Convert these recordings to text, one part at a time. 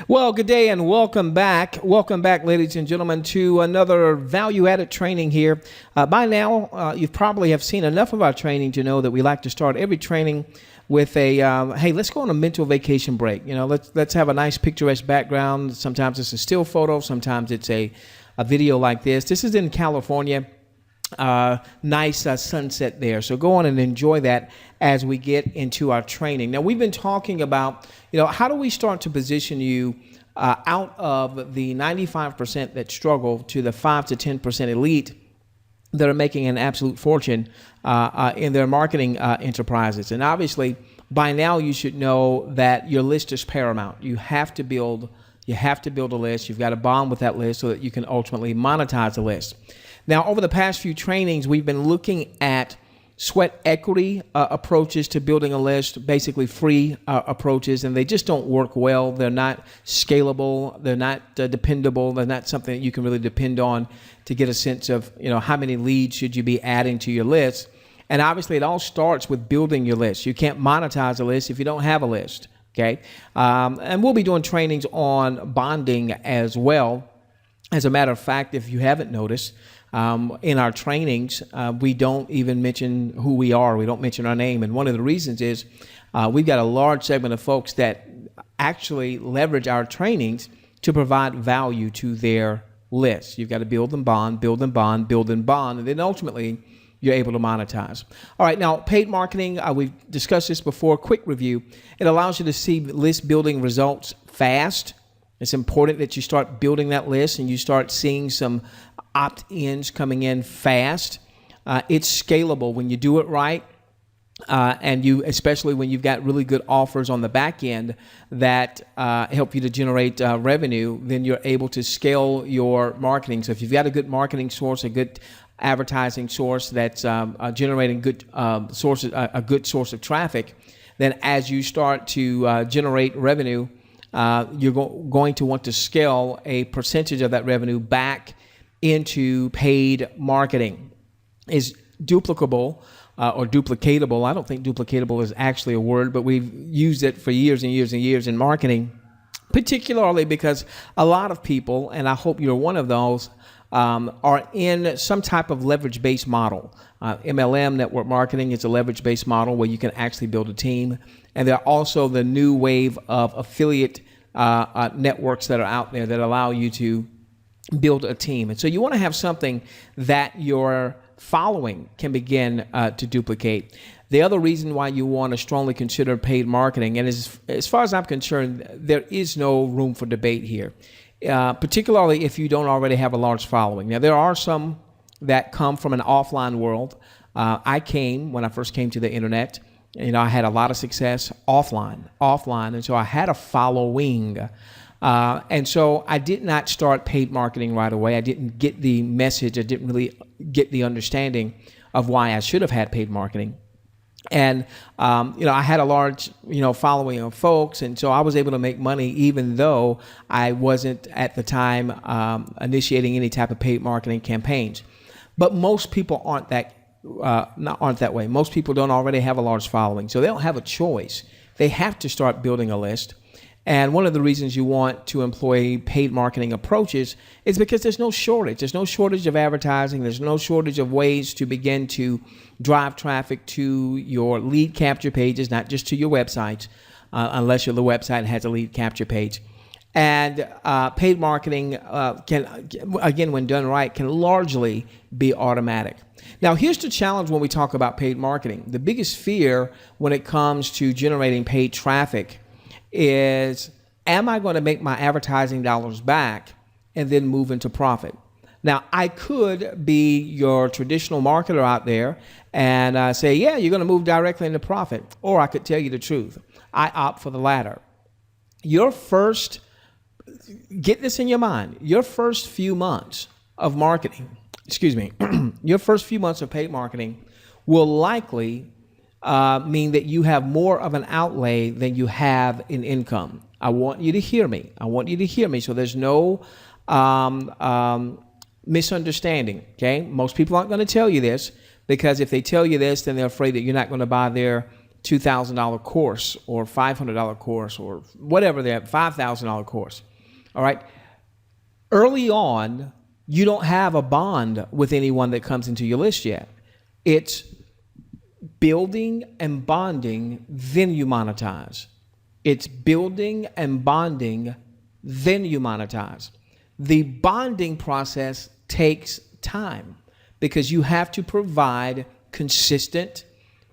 Well, good day and welcome back. Welcome back, ladies and gentlemen, to another value-added training here. By now, you probably have seen enough of our training to know that we like to start every training with a, hey, let's go on a mental vacation break. You know, let's have a nice picturesque background. Sometimes it's a still photo. Sometimes it's a video like this. This is in California. Nice sunset there. So go on and enjoy that as we get into our training. Now, we've been talking about, how do we start to position you out of the 95% that struggle to the 5 to 10% elite that are making an absolute fortune in their marketing enterprises. And obviously, by now you should know that your list is paramount. You have to build a list. You've got to bond with that list so that you can ultimately monetize the list. Now, over the past few trainings, we've been looking at sweat equity approaches to building a list, basically free approaches, and they just don't work well. They're not scalable. They're not dependable. They're not something that you can really depend on to get a sense of, how many leads should you be adding to your list. And obviously, it all starts with building your list. You can't monetize a list if you don't have a list, okay? And we'll be doing trainings on bonding as well. As a matter of fact, if you haven't noticed, in our trainings, we don't even mention who we are. We don't mention our name. And one of the reasons is we've got a large segment of folks that actually leverage our trainings to provide value to their lists. You've got to build and bond, build and bond, build and bond, and then ultimately you're able to monetize. All right, now paid marketing, we've discussed this before. Quick review. It allows you to see list building results fast. It's important that you start building that list and you start seeing some opt-ins coming in fast. It's scalable when you do it right, and especially when you've got really good offers on the back end that help you to generate revenue. Then you're able to scale your marketing. So if you've got a good marketing source, a good advertising source that's generating good sources, a good source of traffic, then as you start to generate revenue, you're going to want to scale a percentage of that revenue back into paid marketing. Is duplicable or duplicatable. I don't think duplicatable is actually a word, but we've used it for years and years and years in marketing, particularly because a lot of people, and I hope you're one of those, are in some type of leverage-based model. MLM, network marketing, is a leverage-based model where you can actually build a team. And there are also the new wave of affiliate networks that are out there that allow you to build a team. And so you want to have something that your following can begin to duplicate. The other reason why you want to strongly consider paid marketing, and as far as I'm concerned, there is no room for debate here, particularly if you don't already have a large following. Now, there are some that come from an offline world. When I first came to the internet, I had a lot of success offline, and so I had a following. And so I did not start paid marketing right away. I didn't get the message. I didn't really get the understanding of why I should have had paid marketing. And, I had a large, following of folks. And so I was able to make money even though I wasn't at the time initiating any type of paid marketing campaigns. But most people aren't that way. Most people don't already have a large following. So they don't have a choice. They have to start building a list. And one of the reasons you want to employ paid marketing approaches is because there's no shortage. There's no shortage of advertising. There's no shortage of ways to begin to drive traffic to your lead capture pages, not just to your websites, unless your website has a lead capture page. And paid marketing can, again, when done right, can largely be automatic. Now, here's the challenge when we talk about paid marketing. The biggest fear when it comes to generating paid traffic is, am I going to make my advertising dollars back and then move into profit? Now, I could be your traditional marketer out there and say, yeah, you're going to move directly into profit. Or I could tell you the truth. I opt for the latter. Get this in your mind, your first few months of marketing, your first few months of paid marketing will likely mean that you have more of an outlay than you have in income. I want you to hear me. So there's no misunderstanding, okay? Most people aren't going to tell you this because if they tell you this, then they're afraid that you're not going to buy their $2,000 course or $500 course or whatever they have, $5,000 course. All right. Early on, you don't have a bond with anyone that comes into your list yet. It's building and bonding, then you monetize. It's building and bonding, then you monetize. The bonding process takes time because you have to provide consistent,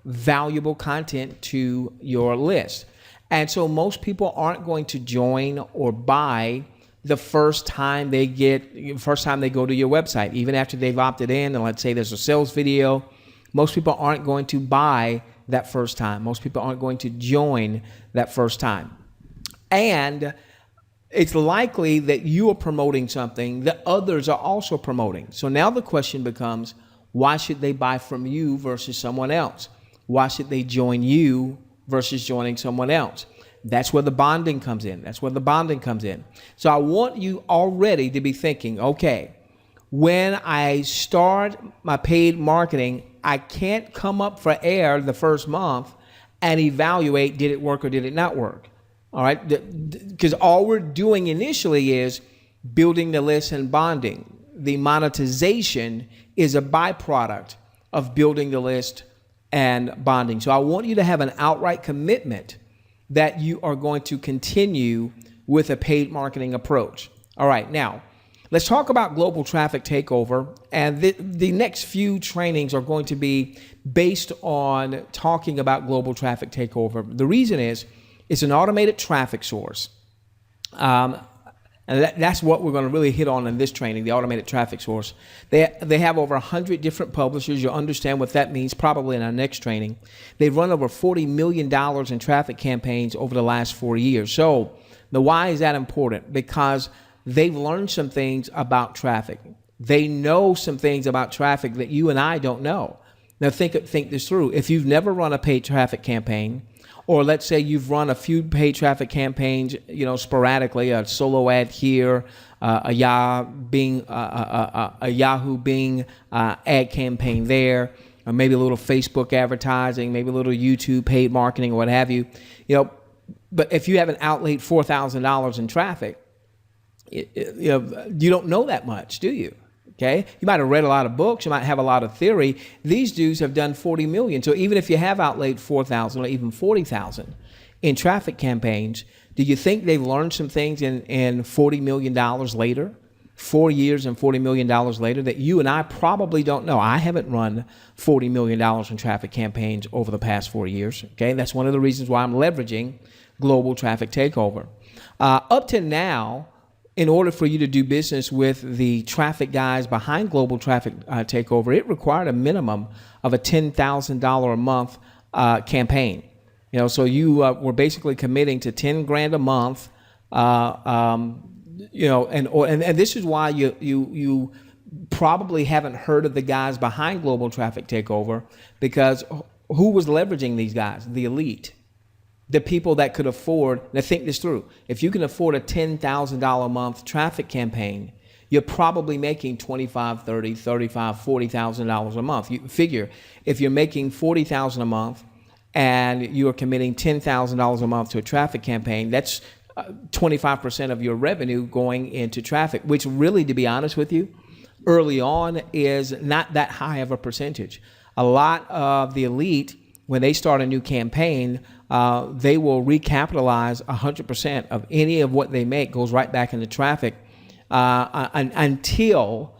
valuable content to your list. And so most people aren't going to join or buy the first time they go to your website, even after they've opted in. And let's say there's a sales video. Most people aren't going to buy that first time. Most people aren't going to join that first time. And it's likely that you are promoting something that others are also promoting. So now the question becomes, why should they buy from you versus someone else? Why should they join you versus joining someone else? That's where the bonding comes in. So I want you already to be thinking, okay, when I start my paid marketing, I can't come up for air the first month and evaluate, did it work or did it not work? All right, because all we're doing initially is building the list and bonding. The monetization is a byproduct of building the list and bonding. So I want you to have an outright commitment that you are going to continue with a paid marketing approach. All right, now let's talk about Global Traffic Takeover. And the next few trainings are going to be based on talking about Global Traffic Takeover. The reason is it's an automated traffic source. And that's what we're going to really hit on in this training, the automated traffic source. They have over 100 different publishers. You'll understand what that means probably in our next training. They've run over $40 million in traffic campaigns over the last 4 years. So the why is that important? Because they've learned some things about traffic. They know some things about traffic that you and I don't know. Now think this through. If you've never run a paid traffic campaign, or let's say you've run a few paid traffic campaigns, sporadically, a solo ad here, a Yahoo Bing ad campaign there, or maybe a little Facebook advertising, maybe a little YouTube paid marketing, or what have you. But if you haven't outlaid $4,000 in traffic, you don't know that much, do you? Okay, you might have read a lot of books, you might have a lot of theory. These dudes have done 40 million. So even if you have outlaid 4,000 or even 40,000 in traffic campaigns, do you think they've learned some things in $40 million later, 4 years and $40 million later that you and I probably don't know? I haven't run $40 million in traffic campaigns over the past 4 years. Okay, that's one of the reasons why I'm leveraging Global Traffic Takeover. Up to now, in order for you to do business with the traffic guys behind Global Traffic Takeover, it required a minimum of a $10,000 a month campaign. So you were basically committing to $10,000 a month. And this is why you probably haven't heard of the guys behind Global Traffic Takeover, because who was leveraging these guys? The elite. The people that could afford, now think this through, if you can afford a $10,000 a month traffic campaign, you're probably making $25,000, $30,000, $35,000, $40,000 a month. You figure if you're making $40,000 a month and you're committing $10,000 a month to a traffic campaign, that's 25% of your revenue going into traffic, which really, to be honest with you, early on is not that high of a percentage. A lot of the elite, when they start a new campaign, they will recapitalize 100% of any of what they make goes right back into traffic until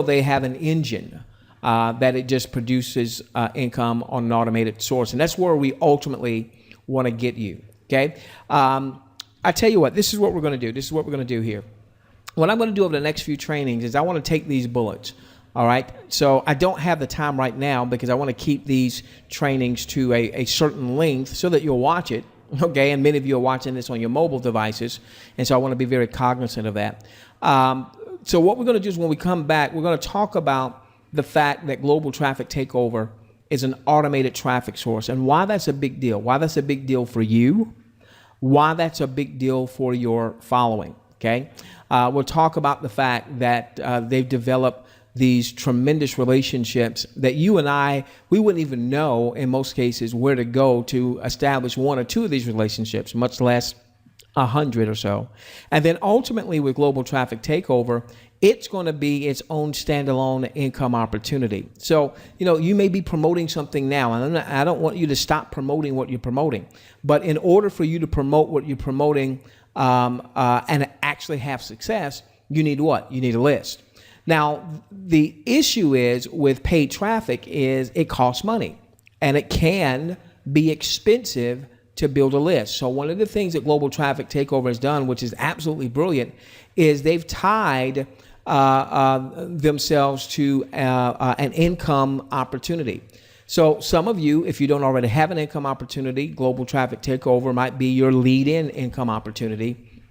they have an engine that it just produces income on an automated source. And that's where we ultimately want to get you, okay? I tell you what, this is what we're going to do. This is what we're going to do here. What I'm going to do over the next few trainings is I want to take these bullets. All right, so I don't have the time right now because I want to keep these trainings to a certain length so that you'll watch it, okay? And many of you are watching this on your mobile devices, and so I want to be very cognizant of that. So what we're going to do is when we come back, we're going to talk about the fact that Global Traffic Takeover is an automated traffic source and why that's a big deal, why that's a big deal for you, why that's a big deal for your following, okay? We'll talk about the fact that they've developed these tremendous relationships that you and we wouldn't even know in most cases where to go to establish one or two of these relationships, much less 100 or so. And then ultimately with Global Traffic Takeover, it's going to be its own standalone income opportunity. So, you may be promoting something now, and I don't want you to stop promoting what you're promoting. But in order for you to promote what you're promoting and actually have success, you need what? You need a list. Now, the issue is with paid traffic is it costs money, and it can be expensive to build a list. So one of the things that Global Traffic Takeover has done, which is absolutely brilliant, is they've tied themselves to an income opportunity. So some of you, if you don't already have an income opportunity, Global Traffic Takeover might be your lead-in income opportunity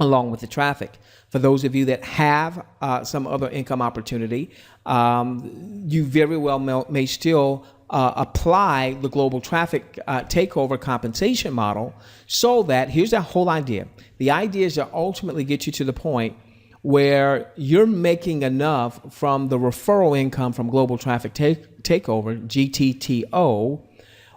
along with the traffic. For those of you that have some other income opportunity, you very well may still apply the Global Traffic Takeover compensation model, so that, here's the whole idea. The idea is to ultimately get you to the point where you're making enough from the referral income from Global Traffic Takeover, GTTO,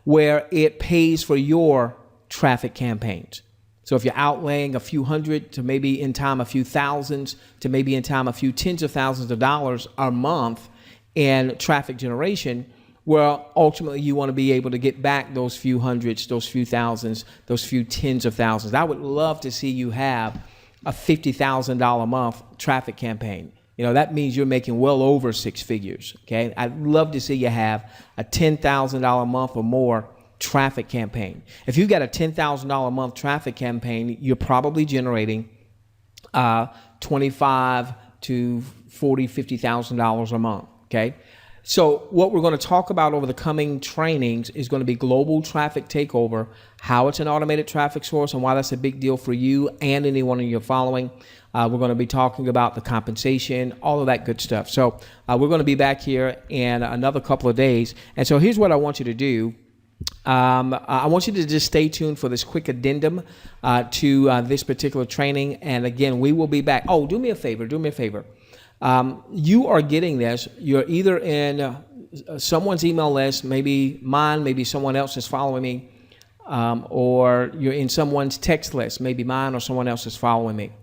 where it pays for your traffic campaigns. So if you're outlaying a few hundred to maybe in time a few thousands to maybe in time a few tens of thousands of dollars a month in traffic generation, well, ultimately you want to be able to get back those few hundreds, those few thousands, those few tens of thousands. I would love to see you have a $50,000 a month traffic campaign. That means you're making well over six figures, okay? I'd love to see you have a $10,000 a month or more traffic campaign. If you've got a $10,000 a month traffic campaign, you're probably generating $25 to $40, $50,000 a month, okay? So what we're going to talk about over the coming trainings is going to be Global Traffic Takeover, how it's an automated traffic source and why that's a big deal for you and anyone in your following. We're going to be talking about the compensation, all of that good stuff. So we're going to be back here in another couple of days. And so here's what I want you to do. I want you to just stay tuned for this quick addendum to this particular training. And again, we will be back. Oh, do me a favor. You are getting this. You're either in someone's email list, maybe mine, maybe someone else is following me, or you're in someone's text list, maybe mine or someone else is following me.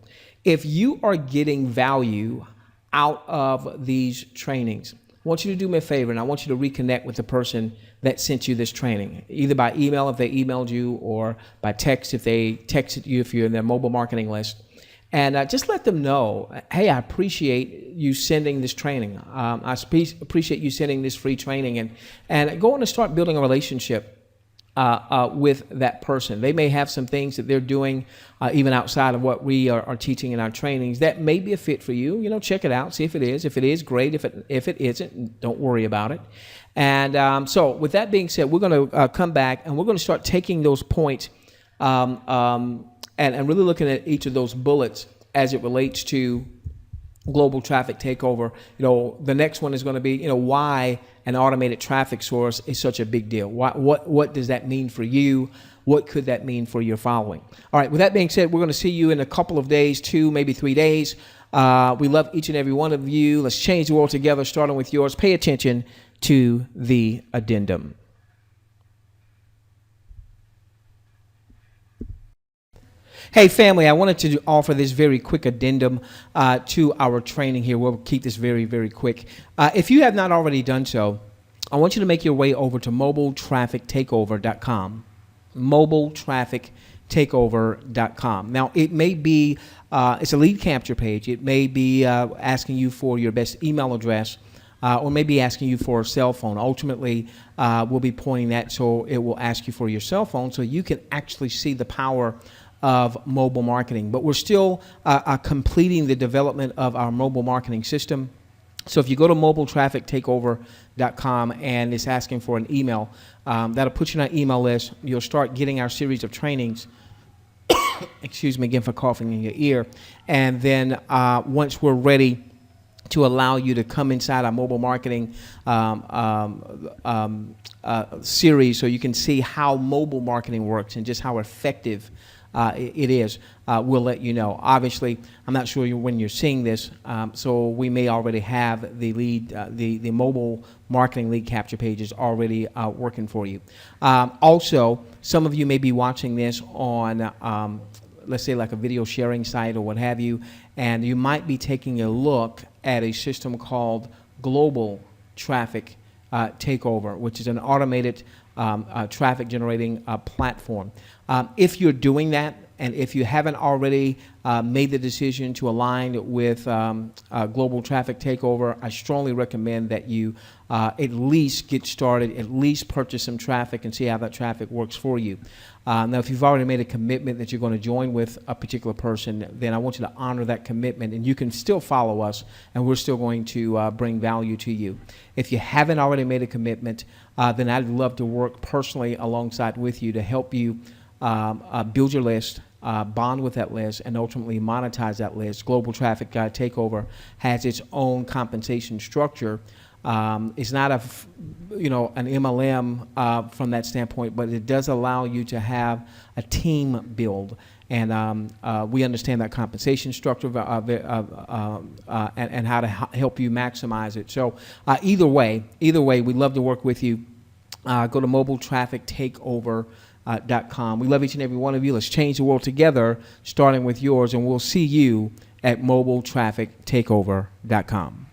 If you are getting value out of these trainings, I want you to do me a favor, and I want you to reconnect with the person that sent you this training, either by email if they emailed you, or by text if they texted you if you're in their mobile marketing list. And just let them know, hey, I appreciate you sending this training. I appreciate you sending this free training, and go on and start building a relationship with that person. They may have some things that they're doing even outside of what we are teaching in our trainings that may be a fit for you. Check it out, see if it is. If it is, great. If it isn't, don't worry about it. And so with that being said, we're going to come back and we're going to start taking those points and really looking at each of those bullets as it relates to Global Traffic Takeover. The next one is going to be, why an automated traffic source is such a big deal. What does that mean for you? What could that mean for your following? All right, with that being said, we're going to see you in a couple of days, 2, maybe 3 days. We love each and every one of you. Let's change the world together, starting with yours. Pay attention to the addendum. Hey, family, I wanted to offer this very quick addendum to our training here. We'll keep this very, very quick. If you have not already done so, I want you to make your way over to mobiletraffictakeover.com. mobiletraffictakeover.com. Now, it may be, it's a lead capture page. It may be asking you for your best email address, or maybe asking you for a cell phone. Ultimately, we'll be pointing that, so it will ask you for your cell phone so you can actually see the power of mobile marketing. But we're still completing the development of our mobile marketing system. So if you go to mobiletraffictakeover.com and it's asking for an email, that'll put you on an email list. You'll start getting our series of trainings. Excuse me again for coughing in your ear. And then once we're ready to allow you to come inside our mobile marketing series so you can see how mobile marketing works and just how effective it is, we'll let you know. Obviously, I'm not sure when you're seeing this, so we may already have the lead, the mobile marketing lead capture pages already working for you. Also, some of you may be watching this on, let's say, like a video sharing site or what have you, and you might be taking a look at a system called Global Traffic Takeover, which is an automated traffic generating platform. If you're doing that, and if you haven't already made the decision to align with Global Traffic Takeover, I strongly recommend that you at least get started, at least purchase some traffic and see how that traffic works for you. Now, if you've already made a commitment that you're going to join with a particular person, then I want you to honor that commitment, and you can still follow us, and we're still going to bring value to you. If you haven't already made a commitment, then I'd love to work personally alongside with you to help you build your list, bond with that list, and ultimately monetize that list. Global Traffic Takeover has its own compensation structure. It's not an MLM from that standpoint, but it does allow you to have a team build. And we understand that compensation structure and how to help you maximize it. So either way, we'd love to work with you. Go to mobiletraffictakeover.com. We love each and every one of you. Let's change the world together, starting with yours, and we'll see you at mobiletraffictakeover.com.